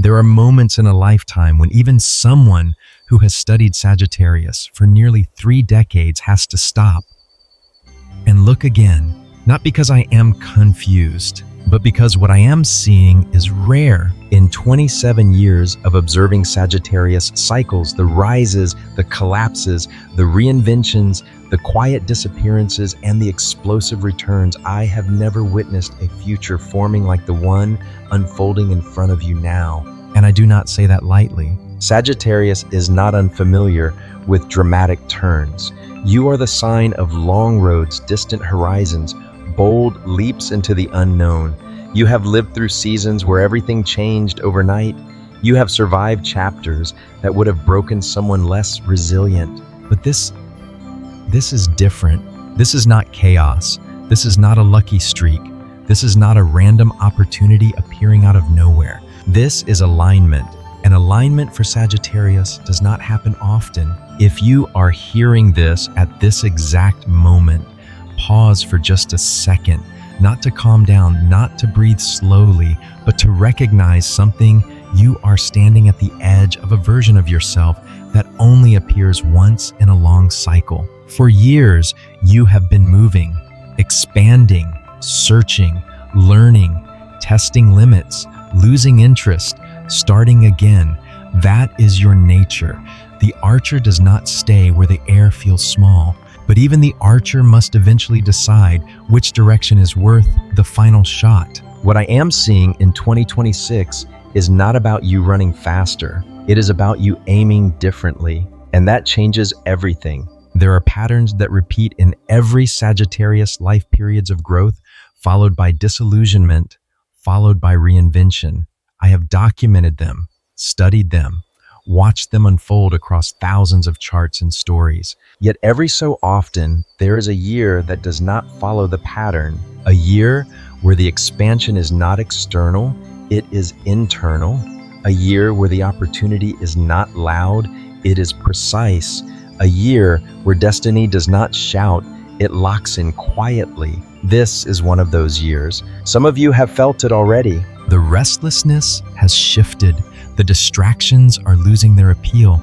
There are moments in a lifetime when even someone who has studied Sagittarius for nearly 3 decades has to stop and look again, not because I am confused, but because what I am seeing is rare. In 27 years of observing Sagittarius cycles, the rises, the collapses, the reinventions, the quiet disappearances, and the explosive returns, I have never witnessed a future forming like the one unfolding in front of you now. And I do not say that lightly. Sagittarius is not unfamiliar with dramatic turns. You are the sign of long roads, distant horizons, bold leaps into the unknown. You have lived through seasons where everything changed overnight. You have survived chapters that would have broken someone less resilient. But this is different. This is not chaos. This is not a lucky streak. This is not a random opportunity appearing out of nowhere. This is alignment. And alignment for Sagittarius does not happen often. If you are hearing this at this exact moment, pause for just a second, not to calm down, not to breathe slowly, but to recognize something. You are standing at the edge of a version of yourself that only appears once in a long cycle. For years, you have been moving, expanding, searching, learning, testing limits, losing interest, starting again. That is your nature. The archer does not stay where the air feels small, but even the archer must eventually decide which direction is worth the final shot. What I am seeing in 2026 is not about you running faster. It is about you aiming differently, and that changes everything. There are patterns that repeat in every Sagittarius life periods of growth, followed by disillusionment, followed by reinvention. I have documented them, studied them, watched them unfold across thousands of charts and stories. Yet every so often, there is a year that does not follow the pattern. A year where the expansion is not external, it is internal. A year where the opportunity is not loud, it is precise. A year where destiny does not shout, it locks in quietly. This is one of those years. Some of you have felt it already. The restlessness has shifted. The distractions are losing their appeal.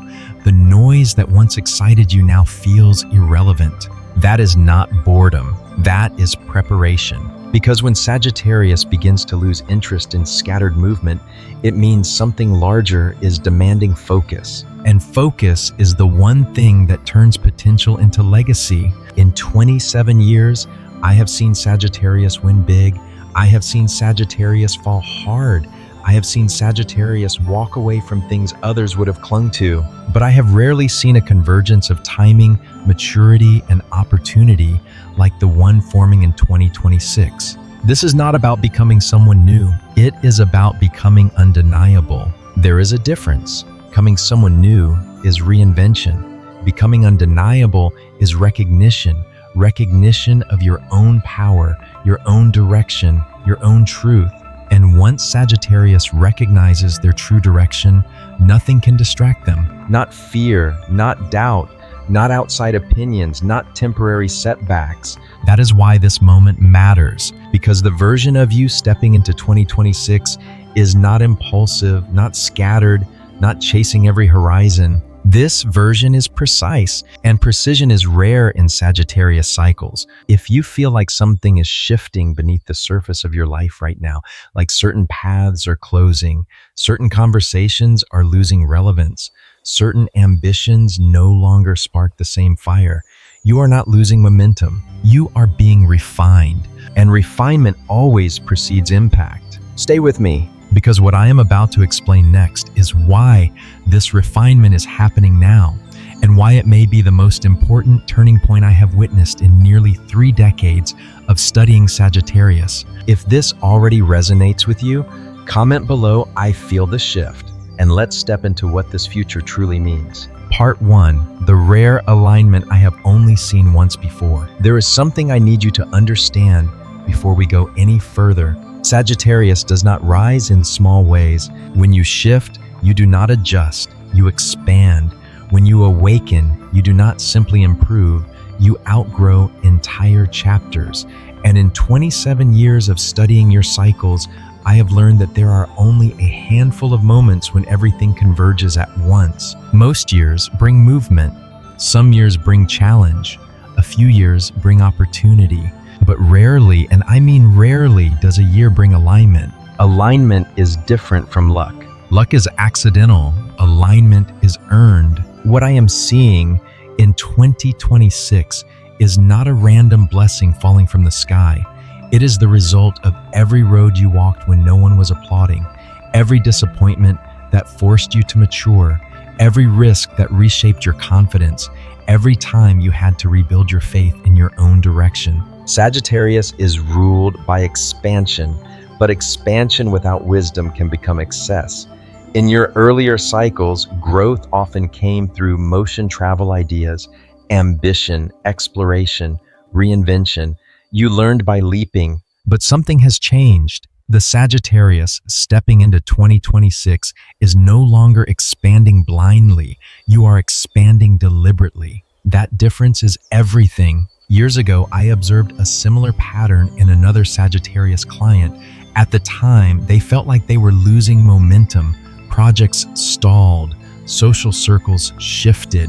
The noise that once excited you now feels irrelevant. That is not boredom. That is preparation. Because when Sagittarius begins to lose interest in scattered movement, it means something larger is demanding focus. And focus is the one thing that turns potential into legacy. In 27 years, I have seen Sagittarius win big. I have seen Sagittarius fall hard. I have seen Sagittarius walk away from things others would have clung to. But I have rarely seen a convergence of timing, maturity, and opportunity like the one forming in 2026. This is not about becoming someone new. It is about becoming undeniable. There is a difference. Becoming someone new is reinvention. Becoming undeniable is recognition. Recognition of your own power, your own direction, your own truth. And once Sagittarius recognizes their true direction, nothing can distract them. Not fear, not doubt, not outside opinions, not temporary setbacks. That is why this moment matters, because the version of you stepping into 2026 is not impulsive, not scattered, not chasing every horizon. This version is precise, and precision is rare in Sagittarius cycles. If you feel like something is shifting beneath the surface of your life right now, like certain paths are closing, certain conversations are losing relevance, certain ambitions no longer spark the same fire, you are not losing momentum. You are being refined, and refinement always precedes impact. Stay with me, because what I am about to explain next is why this refinement is happening now, and why it may be the most important turning point I have witnessed in nearly 3 decades of studying Sagittarius. If this already resonates with you, comment below "I feel the shift," and let's step into what this future truly means. Part 1. The rare alignment I have only seen once before. There is something I need you to understand before we go any further. Sagittarius does not rise in small ways. When you shift, you do not adjust, you expand. When you awaken, you do not simply improve, you outgrow entire chapters. And in 27 years of studying your cycles, I have learned that there are only a handful of moments when everything converges at once. Most years bring movement. Some years bring challenge. A few years bring opportunity. But rarely, and I mean rarely, does a year bring alignment. Alignment is different from luck. Luck is accidental. Alignment is earned. What I am seeing in 2026 is not a random blessing falling from the sky. It is the result of every road you walked when no one was applauding, every disappointment that forced you to mature, every risk that reshaped your confidence, every time you had to rebuild your faith in your own direction. Sagittarius is ruled by expansion, but expansion without wisdom can become excess. In your earlier cycles, growth often came through motion travel ideas, ambition, exploration, reinvention. You learned by leaping. But something has changed. The Sagittarius stepping into 2026 is no longer expanding blindly. You are expanding deliberately. That difference is everything. Years ago, I observed a similar pattern in another Sagittarius client. At the time, they felt like they were losing momentum. Projects stalled. Social circles shifted.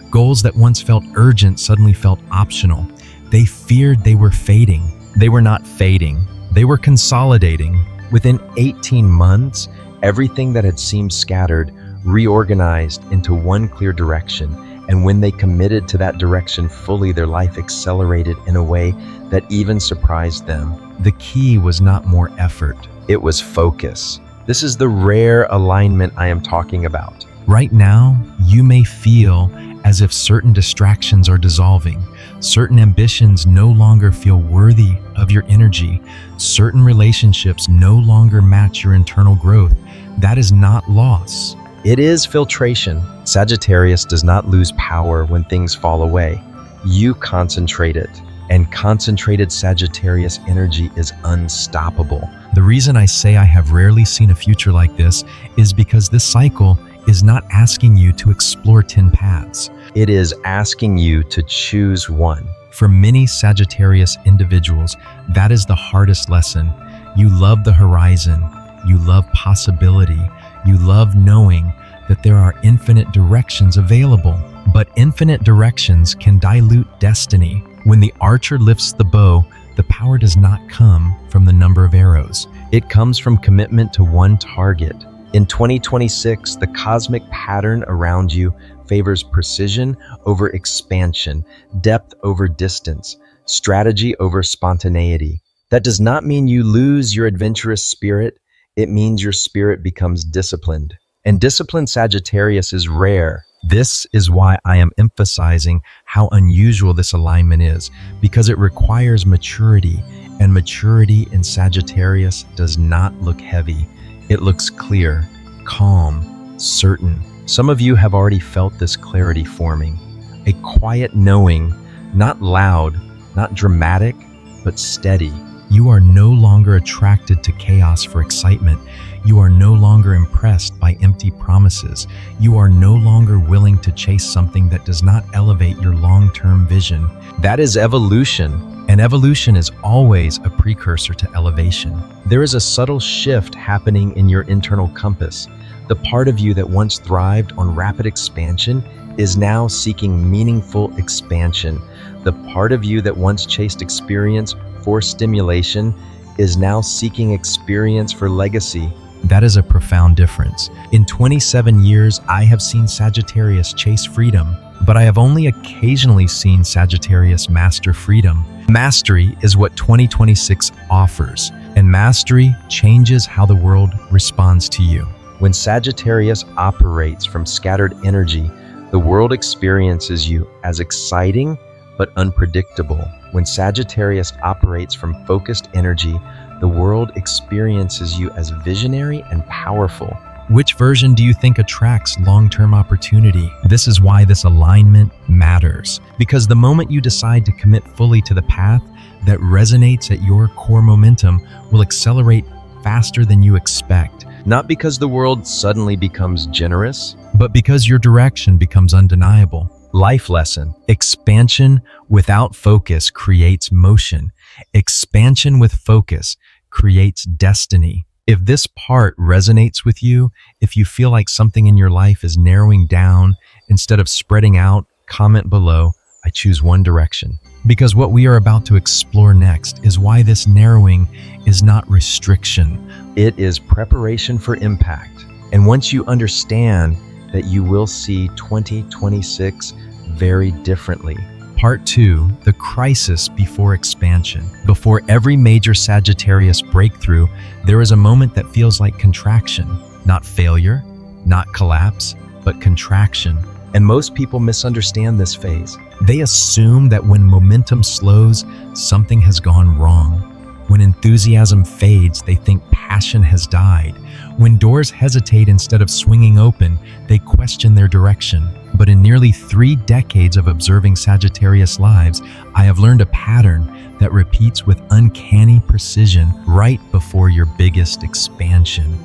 Goals that once felt urgent suddenly felt optional. They feared they were fading. They were not fading. They were consolidating. Within 18 months, everything that had seemed scattered reorganized into one clear direction. And when they committed to that direction fully, their life accelerated in a way that even surprised them. The key was not more effort. It was focus. This is the rare alignment I am talking about. Right now, you may feel as if certain distractions are dissolving. Certain ambitions no longer feel worthy of your energy. Certain relationships no longer match your internal growth. That is not loss. It is filtration. Sagittarius does not lose power when things fall away. You concentrate it. And concentrated Sagittarius energy is unstoppable. The reason I say I have rarely seen a future like this is because this cycle is not asking you to explore 10 paths. It is asking you to choose one. For many Sagittarius individuals, that is the hardest lesson. You love the horizon. You love possibility. You love knowing that there are infinite directions available. But infinite directions can dilute destiny. When the archer lifts the bow, the power does not come from the number of arrows. It comes from commitment to one target. In 2026, the cosmic pattern around you favors precision over expansion, depth over distance, strategy over spontaneity. That does not mean you lose your adventurous spirit. It means your spirit becomes disciplined. And disciplined Sagittarius is rare. This is why I am emphasizing how unusual this alignment is, because it requires maturity, and maturity in Sagittarius does not look heavy. It looks clear, calm, certain. Some of you have already felt this clarity forming. A quiet knowing, not loud, not dramatic, but steady. You are no longer attracted to chaos for excitement. You are no longer impressed by empty promises. You are no longer willing to chase something that does not elevate your long-term vision. That is evolution, and evolution is always a precursor to elevation. There is a subtle shift happening in your internal compass. The part of you that once thrived on rapid expansion is now seeking meaningful expansion. The part of you that once chased experience for stimulation is now seeking experience for legacy. That is a profound difference. In 27 years, I have seen Sagittarius chase freedom, but I have only occasionally seen Sagittarius master freedom. Mastery is what 2026 offers, and mastery changes how the world responds to you. When Sagittarius operates from scattered energy, the world experiences you as exciting but unpredictable. When Sagittarius operates from focused energy, the world experiences you as visionary and powerful. Which version do you think attracts long-term opportunity? This is why this alignment matters. Because the moment you decide to commit fully to the path that resonates at your core momentum will accelerate faster than you expect. Not because the world suddenly becomes generous, but because your direction becomes undeniable. Life lesson: expansion without focus creates motion. Expansion with focus creates destiny. If this part resonates with you, if you feel like something in your life is narrowing down instead of spreading out, comment below, I choose one direction. Because what we are about to explore next is why this narrowing is not restriction. It is preparation for impact. And once you understand that, you will see 2026 very differently. Part 2, the crisis before expansion. Before every major Sagittarius breakthrough, there is a moment that feels like contraction. Not failure, not collapse, but contraction. And most people misunderstand this phase. They assume that when momentum slows, something has gone wrong. When enthusiasm fades, they think passion has died. When doors hesitate instead of swinging open, they question their direction. But in nearly 3 decades of observing Sagittarius lives, I have learned a pattern that repeats with uncanny precision right before your biggest expansion.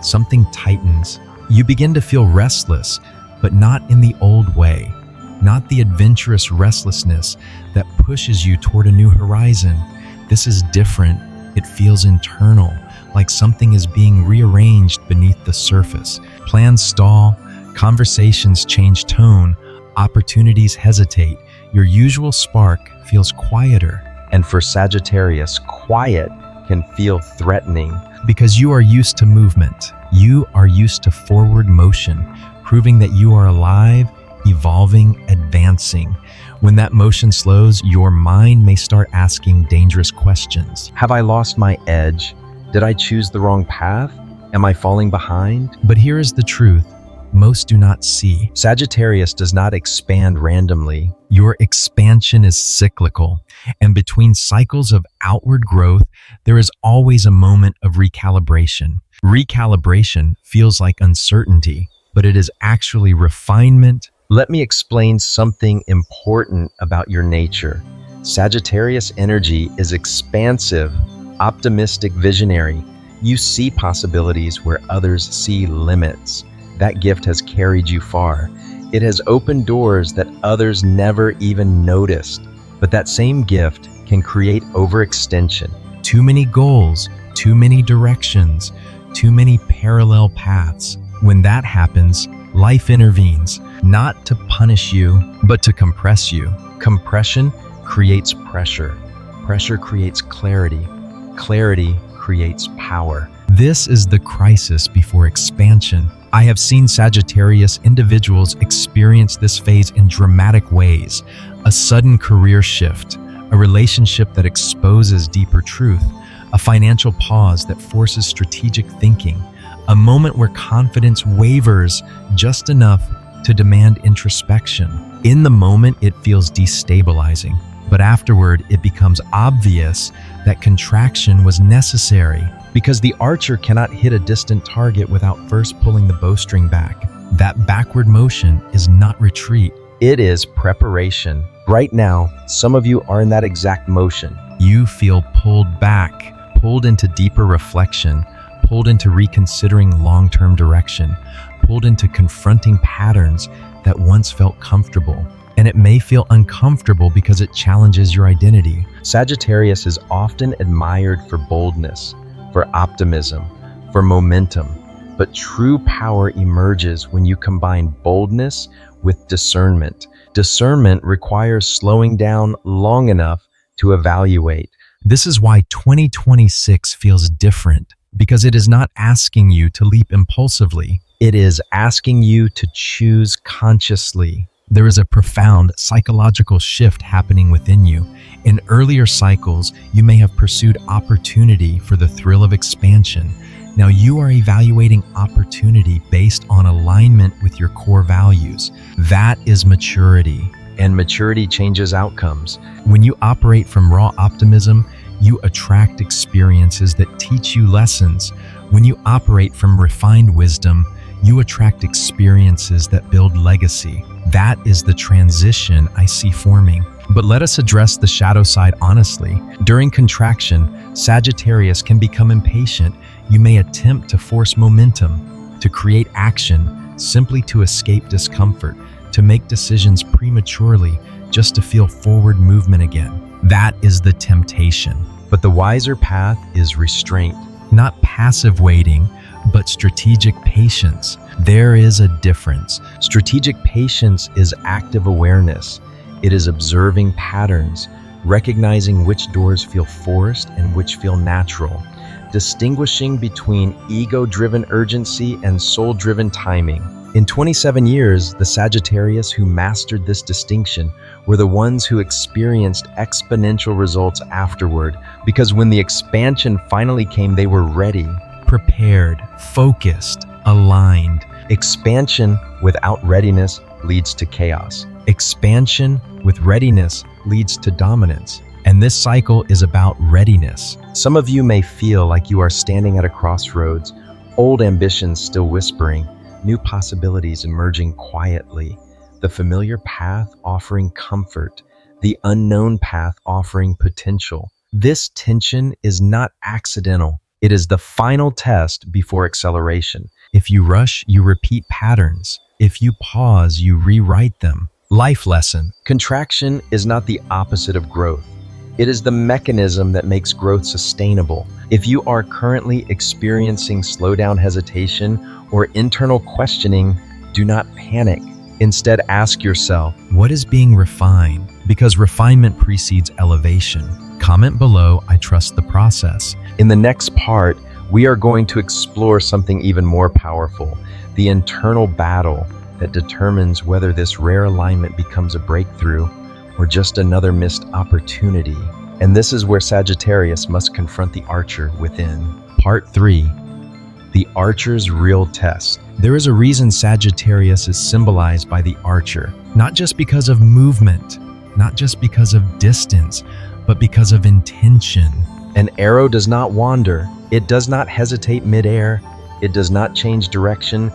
Something tightens. You begin to feel restless, but not in the old way. Not the adventurous restlessness that pushes you toward a new horizon. This is different. It feels internal, like something is being rearranged beneath the surface. Plans stall, conversations change tone, opportunities hesitate. Your usual spark feels quieter. And for Sagittarius, quiet can feel threatening because you are used to movement. You are used to forward motion, proving that you are alive, evolving, advancing. When that motion slows, your mind may start asking dangerous questions. Have I lost my edge? Did I choose the wrong path? Am I falling behind? But here is the truth most do not see. Sagittarius does not expand randomly. Your expansion is cyclical, and between cycles of outward growth, there is always a moment of recalibration. Recalibration feels like uncertainty, but it is actually refinement. Let me explain something important about your nature. Sagittarius energy is expansive, optimistic, visionary. You see possibilities where others see limits. That gift has carried you far. It has opened doors that others never even noticed. But that same gift can create overextension. Too many goals, too many directions, too many parallel paths. When that happens, life intervenes, not to punish you, but to compress you. Compression creates pressure. Pressure creates clarity. Clarity creates power. This is the crisis before expansion. I have seen Sagittarius individuals experience this phase in dramatic ways. A sudden career shift, a relationship that exposes deeper truth, a financial pause that forces strategic thinking, a moment where confidence wavers just enough to demand introspection. In the moment, it feels destabilizing, but afterward, it becomes obvious that contraction was necessary because the archer cannot hit a distant target without first pulling the bowstring back. That backward motion is not retreat. It is preparation. Right now, some of you are in that exact motion. You feel pulled back, pulled into deeper reflection, pulled into reconsidering long-term direction, pulled into confronting patterns that once felt comfortable. And it may feel uncomfortable because it challenges your identity. Sagittarius is often admired for boldness, for optimism, for momentum. But true power emerges when you combine boldness with discernment. Discernment requires slowing down long enough to evaluate. This is why 2026 feels different, because it is not asking you to leap impulsively. It is asking you to choose consciously. There is a profound psychological shift happening within you. In earlier cycles, you may have pursued opportunity for the thrill of expansion. Now you are evaluating opportunity based on alignment with your core values. That is maturity, and maturity changes outcomes. When you operate from raw optimism, you attract experiences that teach you lessons. When you operate from refined wisdom, you attract experiences that build legacy. That is the transition I see forming. But let us address the shadow side honestly. During contraction, Sagittarius can become impatient. You may attempt to force momentum, to create action, simply to escape discomfort, to make decisions prematurely, just to feel forward movement again. That is the temptation. But the wiser path is restraint. Not passive waiting, but strategic patience. There is a difference. Strategic patience is active awareness. It is observing patterns, recognizing which doors feel forced and which feel natural, distinguishing between ego-driven urgency and soul-driven timing. In 27 years, the Sagittarius who mastered this distinction were the ones who experienced exponential results afterward, because when the expansion finally came, they were ready, prepared, focused, aligned. Expansion without readiness leads to chaos. Expansion with readiness leads to dominance. And this cycle is about readiness. Some of you may feel like you are standing at a crossroads, old ambitions still whispering, new possibilities emerging quietly, the familiar path offering comfort, the unknown path offering potential. This tension is not accidental. It is the final test before acceleration. If you rush, you repeat patterns. If you pause, you rewrite them. Life lesson. Contraction is not the opposite of growth. It is the mechanism that makes growth sustainable. If you are currently experiencing slowdown, hesitation, or internal questioning, do not panic. Instead, ask yourself, what is being refined? Because refinement precedes elevation. Comment below, I trust the process. In the next part, we are going to explore something even more powerful, the internal battle that determines whether this rare alignment becomes a breakthrough or just another missed opportunity. And this is where Sagittarius must confront the archer within. Part 3. The archer's real test. There is a reason Sagittarius is symbolized by the archer, not just because of movement, not just because of distance, but because of intention. An arrow does not wander. It does not hesitate midair. It does not change direction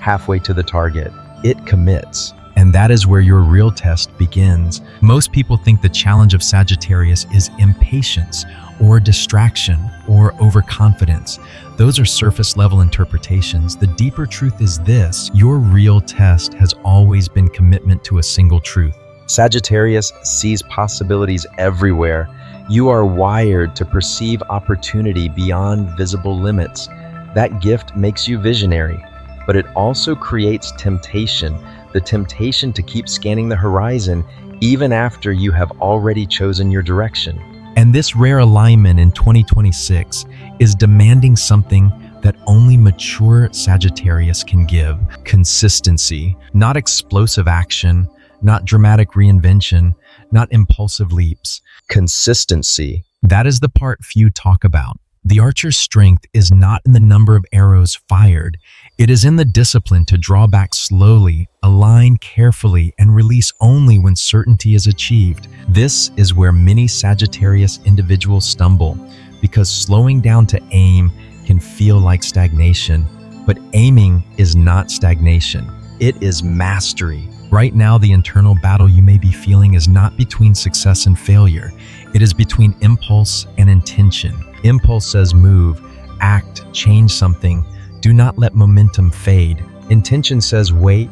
halfway to the target. It commits. And that is where your real test begins. Most people think the challenge of Sagittarius is impatience or distraction or overconfidence. Those are surface level interpretations. The deeper truth is this: your real test has always been commitment to a single truth. Sagittarius sees possibilities everywhere. You are wired to perceive opportunity beyond visible limits. That gift makes you visionary, but it also creates temptation. The temptation to keep scanning the horizon even after you have already chosen your direction. And this rare alignment in 2026 is demanding something that only mature Sagittarius can give: consistency, not explosive action, not dramatic reinvention, not impulsive leaps. Consistency. That is the part few talk about. The archer's strength is not in the number of arrows fired. It is in the discipline to draw back slowly, align carefully, and release only when certainty is achieved. This is where many Sagittarius individuals stumble, because slowing down to aim can feel like stagnation. But aiming is not stagnation. It is mastery. Right now, the internal battle you may be feeling is not between success and failure. It is between impulse and intention. Impulse says move, act, change something. Do not let momentum fade. Intention says wait,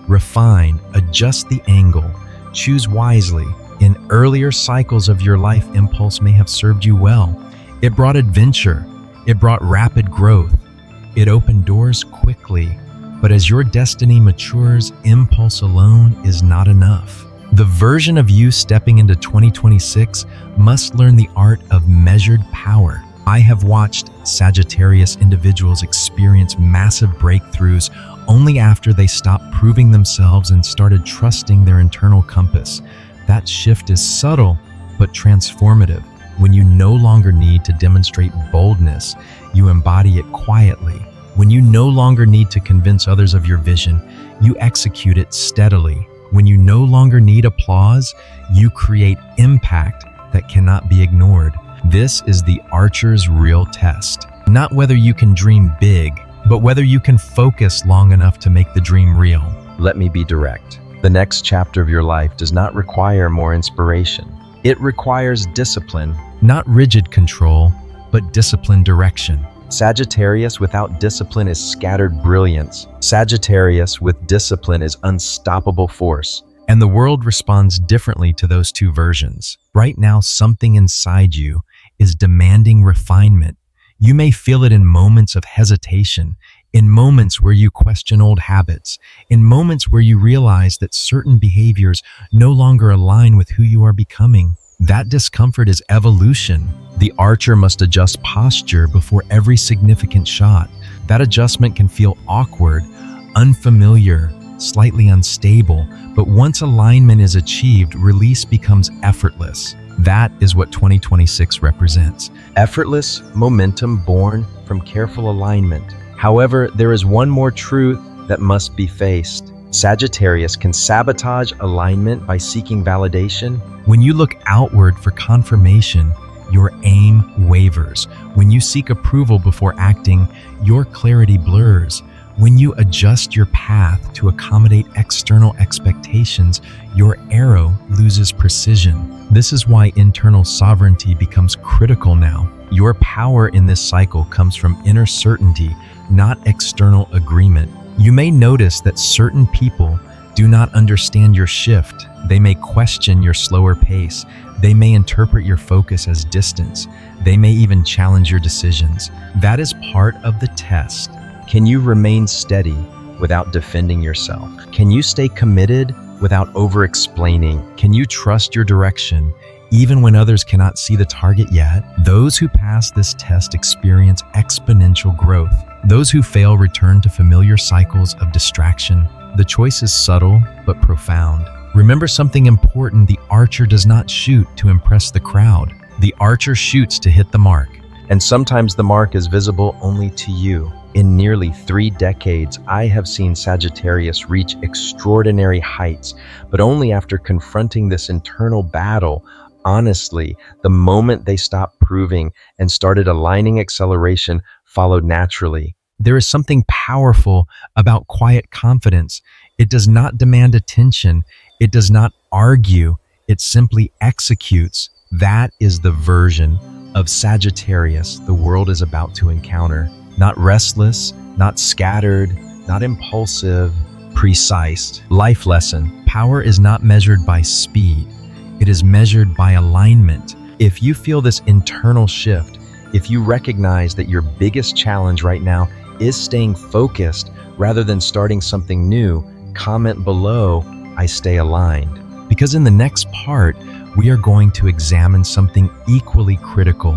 refine, adjust the angle, choose wisely. In earlier cycles of your life, impulse may have served you well. It brought adventure. It brought rapid growth. It opened doors quickly. But as your destiny matures, impulse alone is not enough. The version of you stepping into 2026 must learn the art of measured power. I have watched Sagittarius individuals experience massive breakthroughs only after they stopped proving themselves and started trusting their internal compass. That shift is subtle but transformative. When you no longer need to demonstrate boldness, you embody it quietly. When you no longer need to convince others of your vision, you execute it steadily. When you no longer need applause, you create impact that cannot be ignored. This is the archer's real test. Not whether you can dream big, but whether you can focus long enough to make the dream real. Let me be direct. The next chapter of your life does not require more inspiration. It requires discipline, not rigid control, but disciplined direction. Sagittarius without discipline is scattered brilliance. Sagittarius with discipline is unstoppable force. And the world responds differently to those two versions. Right now, something inside you is demanding refinement. You may feel it in moments of hesitation, in moments where you question old habits, in moments where you realize that certain behaviors no longer align with who you are becoming. That discomfort is evolution. The archer must adjust posture before every significant shot. That adjustment can feel awkward, unfamiliar, slightly unstable, but once alignment is achieved, release becomes effortless. That is what 2026 represents. Effortless momentum born from careful alignment. However, there is one more truth that must be faced. Sagittarius can sabotage alignment by seeking validation. When you look outward for confirmation, your aim wavers. When you seek approval before acting, your clarity blurs. When you adjust your path to accommodate external expectations, your arrow loses precision. This is why internal sovereignty becomes critical now. Your power in this cycle comes from inner certainty, not external agreement. You may notice that certain people do not understand your shift. They may question your slower pace. They may interpret your focus as distance. They may even challenge your decisions. That is part of the test. Can you remain steady without defending yourself? Can you stay committed without over-explaining? Can you trust your direction even when others cannot see the target yet? Those who pass this test experience exponential growth. Those who fail return to familiar cycles of distraction. The choice is subtle but profound. Remember something important: the archer does not shoot to impress the crowd. The archer shoots to hit the mark. And sometimes the mark is visible only to you. In nearly 3 decades, I have seen Sagittarius reach extraordinary heights, but only after confronting this internal battle. Honestly, the moment they stopped proving and started aligning, acceleration followed naturally. There is something powerful about quiet confidence. It does not demand attention. It does not argue. It simply executes. That is the version of Sagittarius the world is about to encounter. Not restless, not scattered, not impulsive, precise. Life lesson: power is not measured by speed. It is measured by alignment. If you feel this internal shift, if you recognize that your biggest challenge right now is staying focused rather than starting something new, comment below, I stay aligned. Because in the next part, we are going to examine something equally critical: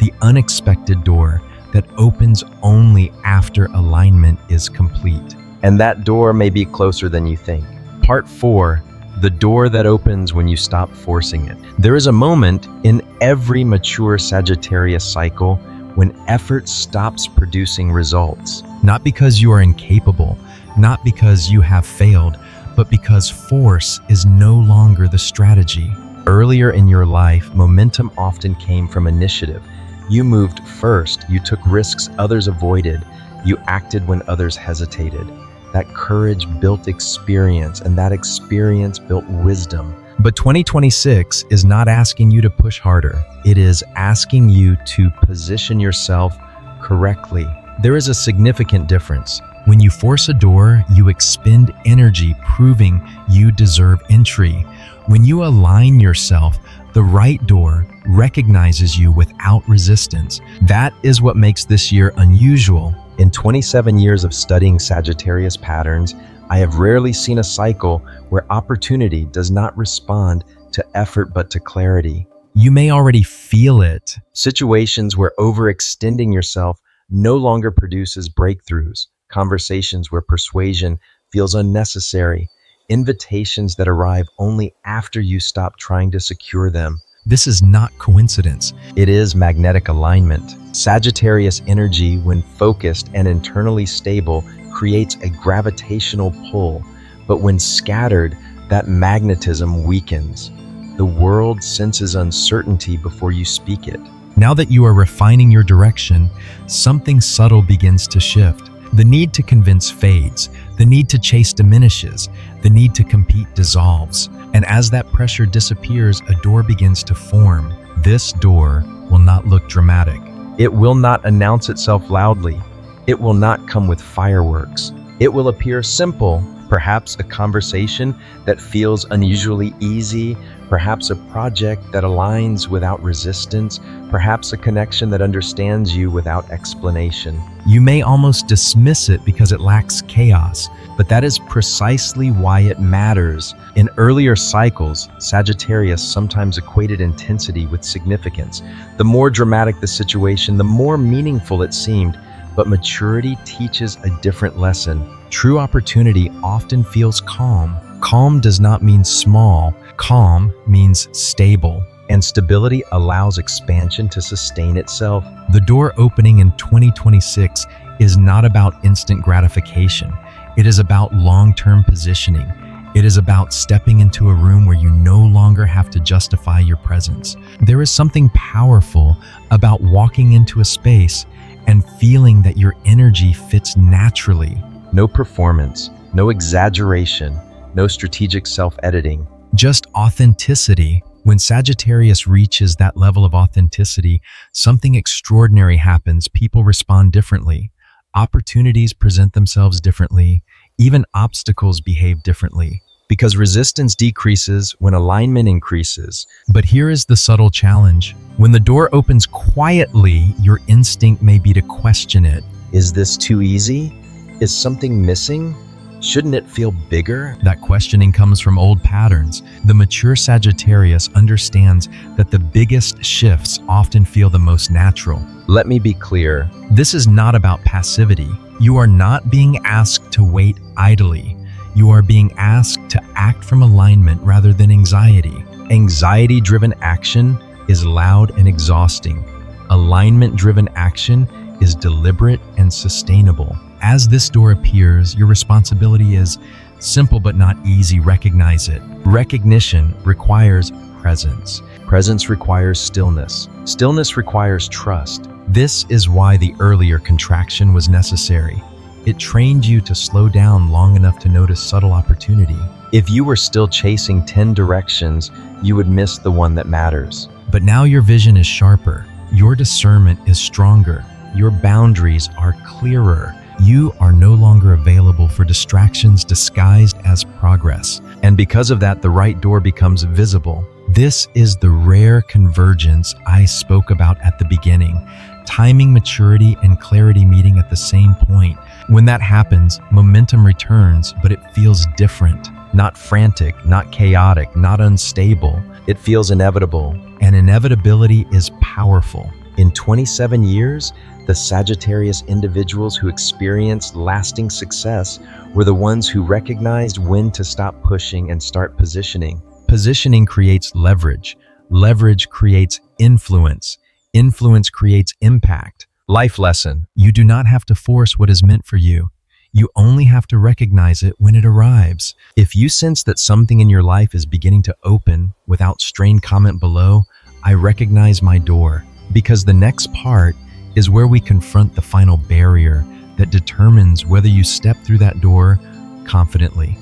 the unexpected door that opens only after alignment is complete. And that door may be closer than you think. Part 4, the door that opens when you stop forcing it. There is a moment in every mature Sagittarius cycle when effort stops producing results. Not because you are incapable, not because you have failed, but because force is no longer the strategy. Earlier in your life, momentum often came from initiative. You moved first, you took risks others avoided, you acted when others hesitated. That courage built experience, and that experience built wisdom. But 2026 is not asking you to push harder. It is asking you to position yourself correctly. There is a significant difference. When you force a door, you expend energy proving you deserve entry. When you align yourself, the right door recognizes you without resistance. That is what makes this year unusual. In 27 years of studying Sagittarius patterns, I have rarely seen a cycle where opportunity does not respond to effort but to clarity. You may already feel it. Situations where overextending yourself no longer produces breakthroughs. Conversations where persuasion feels unnecessary. Invitations that arrive only after you stop trying to secure them. This is not coincidence. It is magnetic alignment. Sagittarius energy, when focused and internally stable, creates a gravitational pull. But when scattered, that magnetism weakens. The world senses uncertainty before you speak it. Now that you are refining your direction, something subtle begins to shift. The need to convince fades. The need to chase diminishes. The need to compete dissolves. And as that pressure disappears, a door begins to form. This door will not look dramatic. It will not announce itself loudly. It will not come with fireworks. It will appear simple, Perhaps a conversation that feels unusually easy, perhaps a project that aligns without resistance, perhaps a connection that understands you without explanation. You may almost dismiss it because it lacks chaos, but that is precisely why it matters. In earlier cycles, Sagittarius sometimes equated intensity with significance. The more dramatic the situation, the more meaningful it seemed. But maturity teaches a different lesson. True opportunity often feels calm. Calm does not mean small. Calm means stable. And stability allows expansion to sustain itself. The door opening in 2026 is not about instant gratification. It is about long-term positioning. It is about stepping into a room where you no longer have to justify your presence. There is something powerful about walking into a space and feeling that your energy fits naturally. No performance, no exaggeration, no strategic self-editing. Just authenticity. When Sagittarius reaches that level of authenticity, something extraordinary happens. People respond differently. Opportunities present themselves differently. Even obstacles behave differently. Because resistance decreases when alignment increases. But here is the subtle challenge. When the door opens quietly, your instinct may be to question it. Is this too easy? Is something missing? Shouldn't it feel bigger? That questioning comes from old patterns. The mature Sagittarius understands that the biggest shifts often feel the most natural. Let me be clear. This is not about passivity. You are not being asked to wait idly. You are being asked to act from alignment rather than anxiety. Anxiety-driven action is loud and exhausting. Alignment-driven action is deliberate and sustainable. As this door appears, your responsibility is simple but not easy. Recognize it. Recognition requires presence. Presence requires stillness. Stillness requires trust. This is why the earlier contraction was necessary. It trained you to slow down long enough to notice subtle opportunity. If you were still chasing 10 directions, you would miss the one that matters. But now your vision is sharper. Your discernment is stronger. Your boundaries are clearer. You are no longer available for distractions disguised as progress. And because of that, the right door becomes visible. This is the rare convergence I spoke about at the beginning. Timing, maturity, and clarity meeting at the same point. When that happens, momentum returns, but it feels different. Not frantic, not chaotic, not unstable. It feels inevitable. And inevitability is powerful. In 27 years, the Sagittarius individuals who experienced lasting success were the ones who recognized when to stop pushing and start positioning. Positioning creates leverage. Leverage creates influence. Influence creates impact. Life lesson: you do not have to force what is meant for you. You only have to recognize it when it arrives. If you sense that something in your life is beginning to open without strained comment below, I recognize my door. Because the next part is where we confront the final barrier that determines whether you step through that door confidently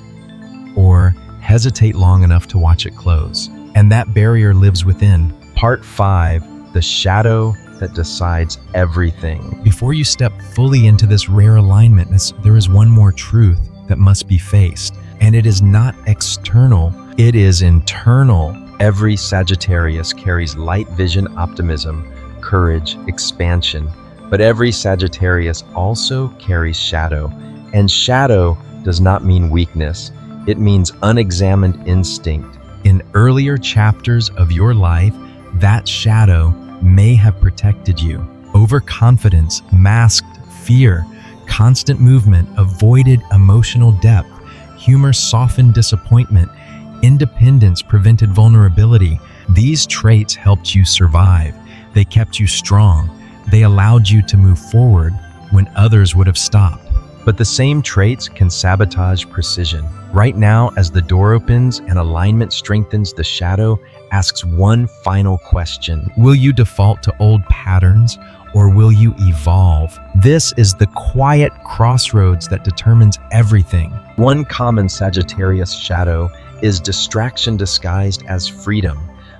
or hesitate long enough to watch it close. And that barrier lives within. Part 5, the shadow that decides everything. Before you step fully into this rare alignment, there is one more truth that must be faced. And it is not external, it is internal. Every Sagittarius carries light vision, optimism, courage, expansion. But every Sagittarius also carries shadow. And shadow does not mean weakness. It means unexamined instinct. In earlier chapters of your life, that shadow may have protected you. Overconfidence masked fear. Constant movement avoided emotional depth. Humor softened disappointment. Independence prevented vulnerability. These traits helped you survive. They kept you strong. They allowed you to move forward when others would have stopped. But the same traits can sabotage precision. Right now, as the door opens and alignment strengthens, the shadow asks one final question. Will you default to old patterns, or will you evolve? This is the quiet crossroads that determines everything. One common Sagittarius shadow is distraction disguised as freedom.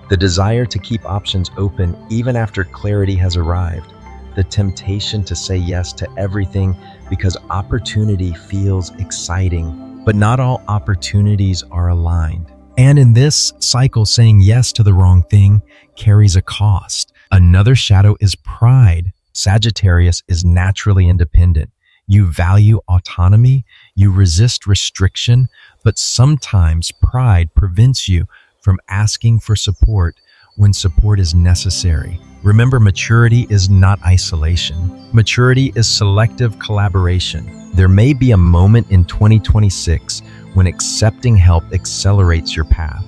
The desire to keep options open even after clarity has arrived. The temptation to say yes to everything because opportunity feels exciting. but not all opportunities are aligned. And in this cycle, saying yes to the wrong thing carries a cost. Another shadow is pride. Sagittarius is naturally independent. You value autonomy, you resist restriction, but sometimes pride prevents you from asking for support when support is necessary. Remember, maturity is not isolation. Maturity is selective collaboration. There may be a moment in 2026 when accepting help accelerates your path,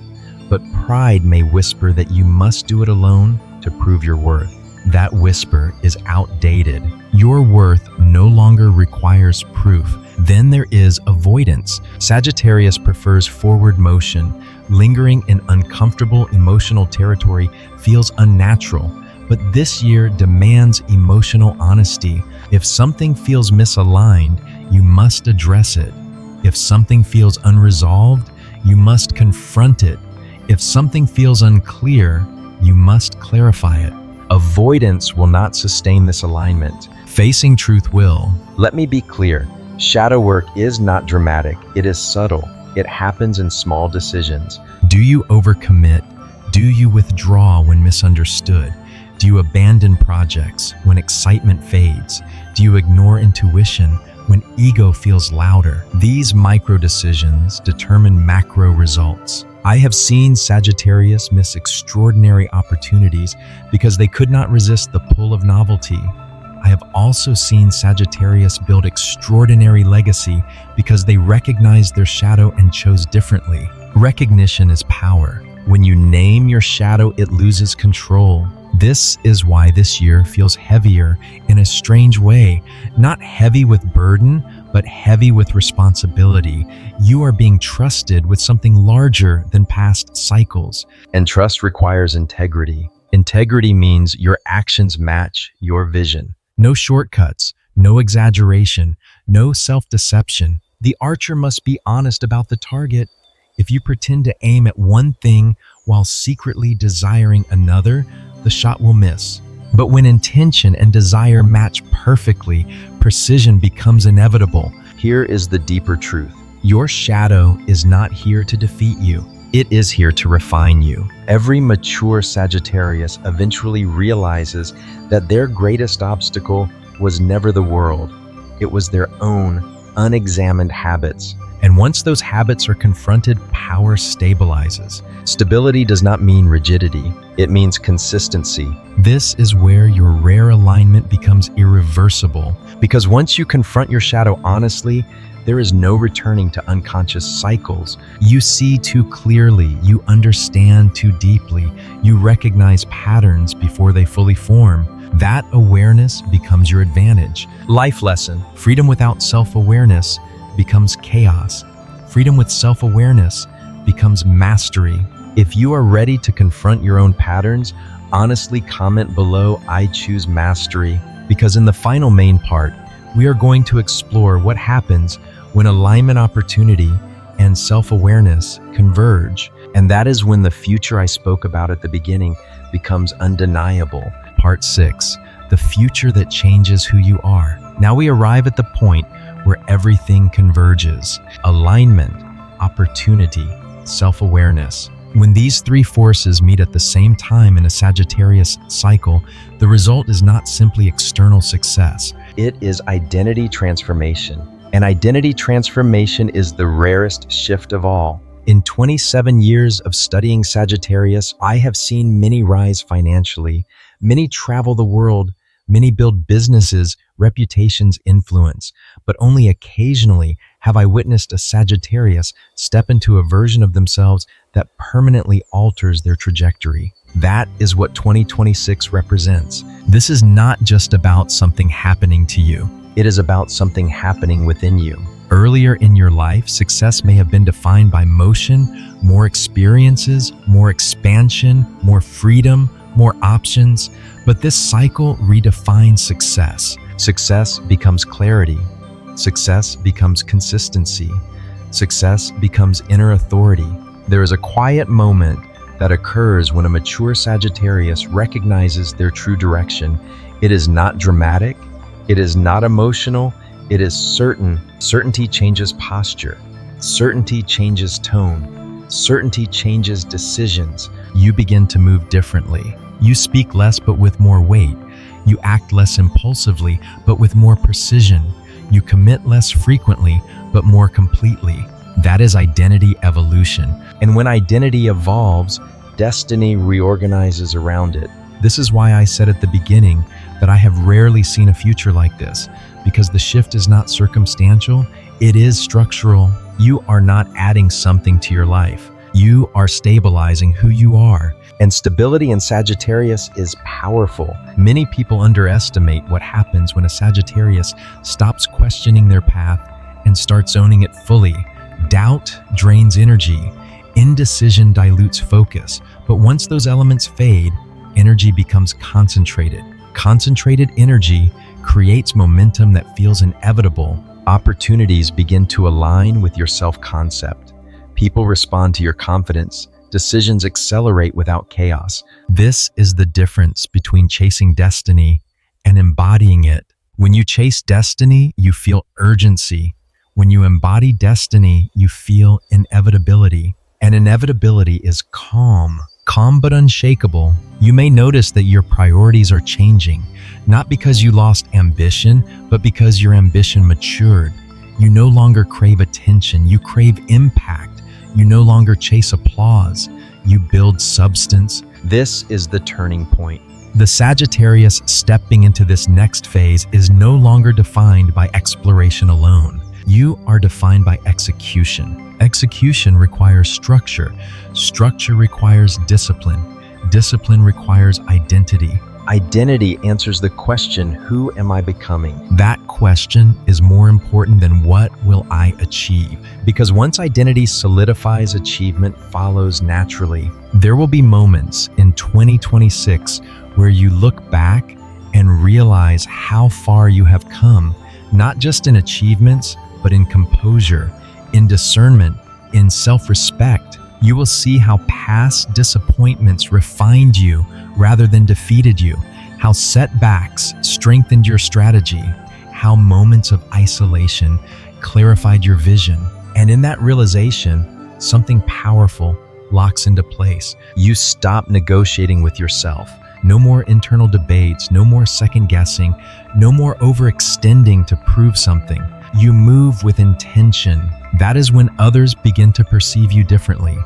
but pride may whisper that you must do it alone to prove your worth. That whisper is outdated. Your worth no longer requires proof. Then there is avoidance. Sagittarius prefers forward motion. Lingering in uncomfortable emotional territory feels unnatural, but this year demands emotional honesty. If something feels misaligned, you must address it. If something feels unresolved, you must confront it. If something feels unclear, you must clarify it. Avoidance will not sustain this alignment. Facing truth will. Let me be clear. Shadow work is not dramatic. It is subtle. It happens in small decisions. Do you overcommit? Do you withdraw when misunderstood? Do you abandon projects when excitement fades? Do you ignore intuition when ego feels louder? These micro decisions determine macro results. I have seen Sagittarius miss extraordinary opportunities because they could not resist the pull of novelty. I have also seen Sagittarius build extraordinary legacy because they recognized their shadow and chose differently. Recognition is power. When you name your shadow, it loses control. This is why this year feels heavier in a strange way. Not heavy with burden, but heavy with responsibility. You are being trusted with something larger than past cycles. And trust requires integrity. Integrity means your actions match your vision. No shortcuts, no exaggeration, no self-deception. The archer must be honest about the target. If you pretend to aim at one thing while secretly desiring another, the shot will miss. But when intention and desire match perfectly, precision becomes inevitable. Here is the deeper truth. Your shadow is not here to defeat you. It is here to refine you. Every mature Sagittarius eventually realizes that their greatest obstacle was never the world. It was their own unexamined habits. And once those habits are confronted, power stabilizes. Stability does not mean rigidity. It means consistency. This is where your rare alignment becomes irreversible. Because once you confront your shadow honestly, there is no returning to unconscious cycles. You see too clearly, you understand too deeply, you recognize patterns before they fully form. That awareness becomes your advantage. Life lesson: freedom without self-awareness becomes chaos. Freedom with self-awareness becomes mastery. If you are ready to confront your own patterns, honestly comment below, "I choose mastery," because in the final main part, we are going to explore what happens when alignment, opportunity, and self-awareness converge. And that is when the future I spoke about at the beginning becomes undeniable. Part 6, the future that changes who you are. Now we arrive at the point where everything converges: alignment, opportunity, self-awareness. When these three forces meet at the same time in a Sagittarius cycle, the result is not simply external success. It is identity transformation. And identity transformation is the rarest shift of all. In 27 years of studying Sagittarius, I have seen many rise financially, many travel the world, many build businesses, reputations, influence, but only occasionally have I witnessed a Sagittarius step into a version of themselves that permanently alters their trajectory. That is what 2026 represents. This is not just about something happening to you. It is about something happening within you. Earlier in your life, success may have been defined by motion, more experiences, more expansion, more freedom, more options, but this cycle redefines success. Success becomes clarity. Success becomes consistency. Success becomes inner authority. There is a quiet moment that occurs when a mature Sagittarius recognizes their true direction. It is not dramatic. It is not emotional. It is certain. Certainty changes posture. Certainty changes tone. Certainty changes decisions. You begin to move differently. You speak less but with more weight. You act less impulsively but with more precision. You commit less frequently but more completely. That is identity evolution. And when identity evolves, destiny reorganizes around it. This is why I said at the beginning that I have rarely seen a future like this, because the shift is not circumstantial, it is structural. You are not adding something to your life. You are stabilizing who you are. And stability in Sagittarius is powerful. Many people underestimate what happens when a Sagittarius stops questioning their path and starts owning it fully. Doubt drains energy. Indecision dilutes focus. But once those elements fade, energy becomes concentrated. Concentrated energy creates momentum that feels inevitable. Opportunities begin to align with your self-concept. People respond to your confidence. Decisions accelerate without chaos. This is the difference between chasing destiny and embodying it. When you chase destiny, you feel urgency. When you embody destiny, you feel inevitability. And inevitability is calm. Calm but unshakable. You may notice that your priorities are changing, not because you lost ambition, but because your ambition matured. You no longer crave attention, you crave impact. You no longer chase applause, you build substance. This is the turning point. The Sagittarius stepping into this next phase is no longer defined by exploration alone. You are defined by execution. Execution requires structure. Structure requires discipline. Discipline requires identity. Identity answers the question, who am I becoming? That question is more important than what will I achieve? Because once identity solidifies, achievement follows naturally. There will be moments in 2026 where you look back and realize how far you have come, not just in achievements, but in composure, in discernment, in self-respect. You will see how past disappointments refined you rather than defeated you, how setbacks strengthened your strategy, how moments of isolation clarified your vision. And in that realization, something powerful locks into place. You stop negotiating with yourself. No more internal debates, no more second guessing, no more overextending to prove something. You move with intention. That is when others begin to perceive you differently.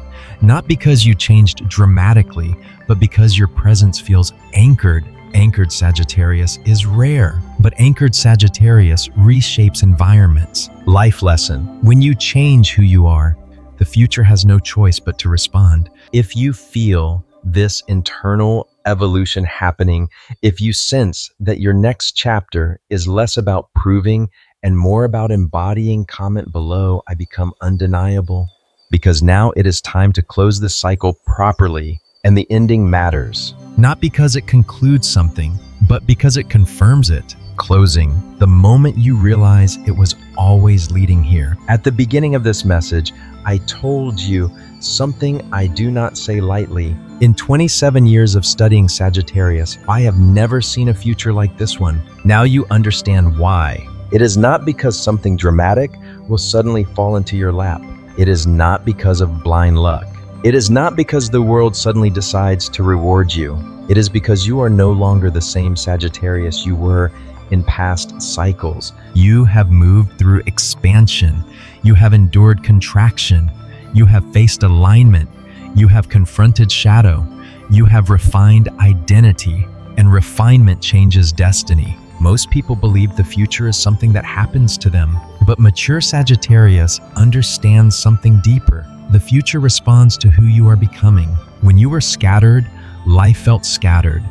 Not because you changed dramatically, but because your presence feels anchored. Anchored Sagittarius is rare, but anchored Sagittarius reshapes environments. Life lesson: when you change who you are, the future has no choice but to respond. If you feel this internal evolution happening, if you sense that your next chapter is less about proving and more about embodying, comment below, I become undeniable. Because now it is time to close this cycle properly, and the ending matters. Not because it concludes something, but because it confirms it. Closing, the moment you realize it was always leading here. At the beginning of this message, I told you something I do not say lightly. In 27 years of studying Sagittarius, I have never seen a future like this one. Now you understand why. It is not because something dramatic will suddenly fall into your lap. It is not because of blind luck. It is not because the world suddenly decides to reward you. It is because you are no longer the same Sagittarius you were in past cycles. You have moved through expansion. You have endured contraction. You have faced alignment. You have confronted shadow. You have refined identity. And refinement changes destiny. Most people believe the future is something that happens to them, but mature Sagittarius understands something deeper. The future responds to who you are becoming. When you were scattered, life felt scattered.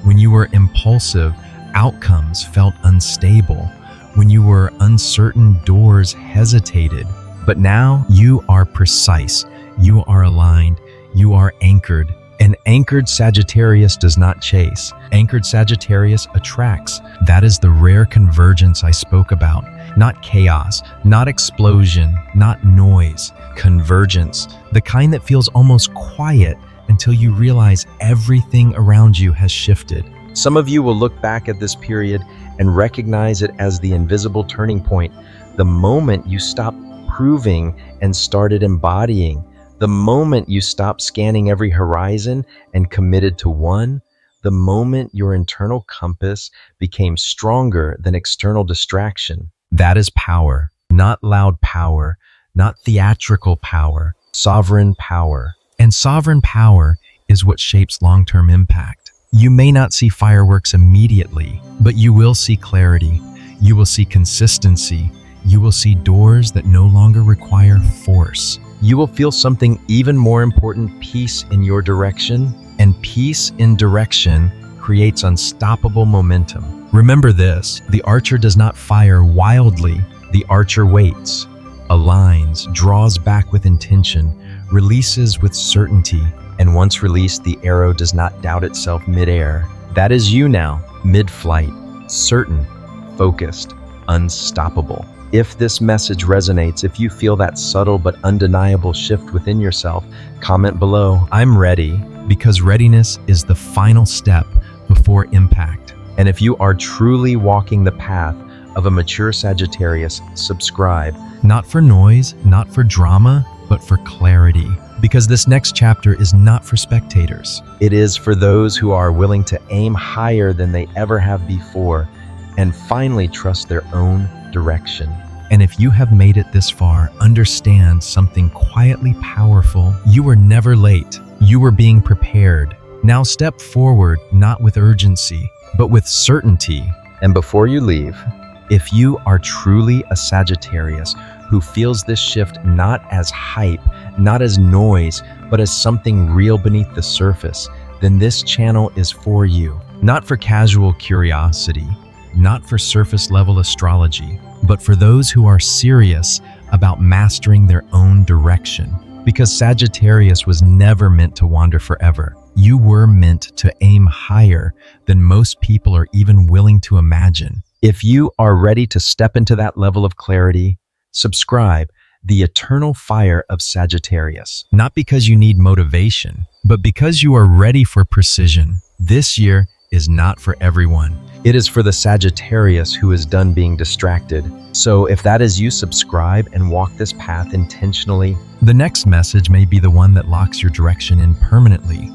When you were impulsive, outcomes felt unstable. When you were uncertain, doors hesitated. But now you are precise. You are aligned. You are anchored. An anchored Sagittarius does not chase. Anchored Sagittarius attracts. That is the rare convergence I spoke about. Not chaos, not explosion, not noise. Convergence, the kind that feels almost quiet until you realize everything around you has shifted. Some of you will look back at this period and recognize it as the invisible turning point, the moment you stop proving and started embodying. The moment you stopped scanning every horizon and committed to one, the moment your internal compass became stronger than external distraction. That is power, not loud power, not theatrical power, sovereign power. And sovereign power is what shapes long-term impact. You may not see fireworks immediately, but you will see clarity. You will see consistency. You will see doors that no longer require force. You will feel something even more important, peace in your direction. And peace in direction creates unstoppable momentum. Remember this, the archer does not fire wildly. The archer waits, aligns, draws back with intention, releases with certainty. And once released, the arrow does not doubt itself midair. That is you now, mid-flight, certain, focused, unstoppable. If this message resonates, if you feel that subtle but undeniable shift within yourself, comment below, I'm ready, because readiness is the final step before impact. And if you are truly walking the path of a mature Sagittarius, subscribe. Not for noise, not for drama, but for clarity. Because this next chapter is not for spectators. It is for those who are willing to aim higher than they ever have before and finally trust their own direction. And if you have made it this far, understand something quietly powerful. You were never late. You were being prepared. Now step forward, not with urgency, but with certainty. And before you leave, if you are truly a Sagittarius who feels this shift not as hype, not as noise, but as something real beneath the surface, then this channel is for you. Not for casual curiosity, not for surface level astrology, but for those who are serious about mastering their own direction. Because Sagittarius was never meant to wander forever. You were meant to aim higher than most people are even willing to imagine. If you are ready to step into that level of clarity, subscribe. The eternal fire of Sagittarius. Not because you need motivation, but because you are ready for precision. This year is not for everyone. It is for the Sagittarius who is done being distracted. So if that is you, subscribe and walk this path intentionally. The next message may be the one that locks your direction in permanently.